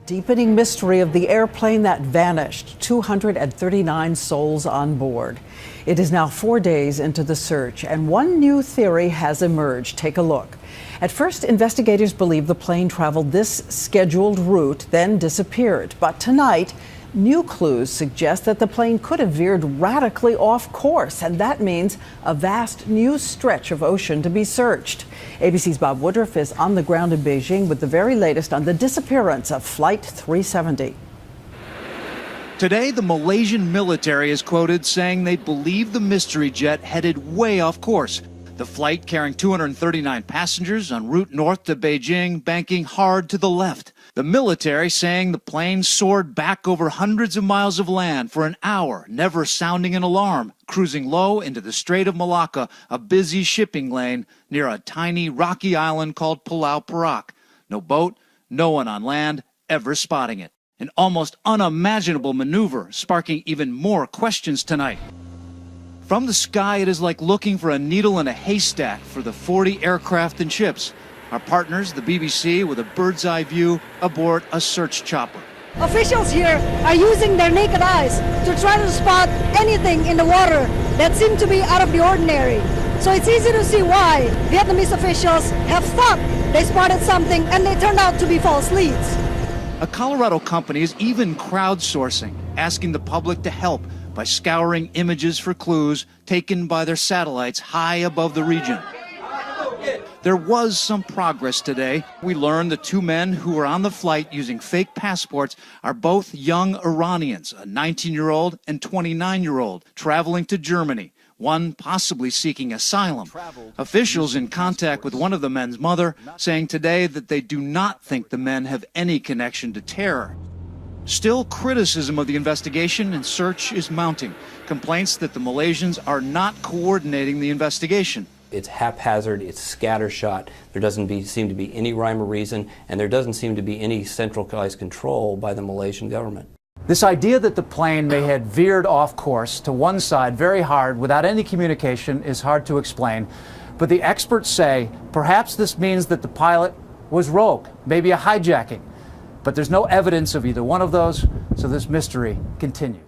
Deepening mystery of the airplane that vanished, 239 souls on board. It is now 4 days into the search, and one new theory has emerged. Take a look. At first, investigators believed the plane traveled this scheduled route, then disappeared. But tonight, new clues suggest that the plane could have veered radically off course, and that means a vast new stretch of ocean to be searched. ABC's Bob Woodruff is on the ground in Beijing with the very latest on the disappearance of Flight 370. Today, the Malaysian military is quoted saying they believe the mystery jet headed way off course. The flight carrying 239 passengers en route north to Beijing, banking hard to the left. The military saying the plane soared back over hundreds of miles of land for an hour, never sounding an alarm, cruising low into the Strait of Malacca, a busy shipping lane near a tiny rocky island called Pulau Perak. No boat, no one on land ever spotting it. An almost unimaginable maneuver, sparking even more questions tonight. From the sky, it is like looking for a needle in a haystack for the 40 aircraft and ships. Our partners, the BBC, with a bird's eye view aboard a search chopper. Officials here are using their naked eyes to try to spot anything in the water that seemed to be out of the ordinary. So it's easy to see why Vietnamese officials have thought they spotted something and they turned out to be false leads. A Colorado company is even crowdsourcing, asking the public to help by scouring images for clues taken by their satellites high above the region. There was some progress today. We learned the two men who were on the flight using fake passports are both young Iranians, a 19-year-old and 29-year-old, traveling to Germany, one possibly seeking asylum. Officials in contact with one of the men's mother saying today that they do not think the men have any connection to terror. Still, criticism of the investigation and search is mounting. Complaints that the Malaysians are not coordinating the investigation. It's haphazard, it's scattershot, there doesn't seem to be any rhyme or reason, and there doesn't seem to be any centralized control by the Malaysian government. This idea that the plane may have veered off course to one side very hard without any communication is hard to explain. But the experts say perhaps this means that the pilot was rogue, maybe a hijacking. But there's no evidence of either one of those, so this mystery continues.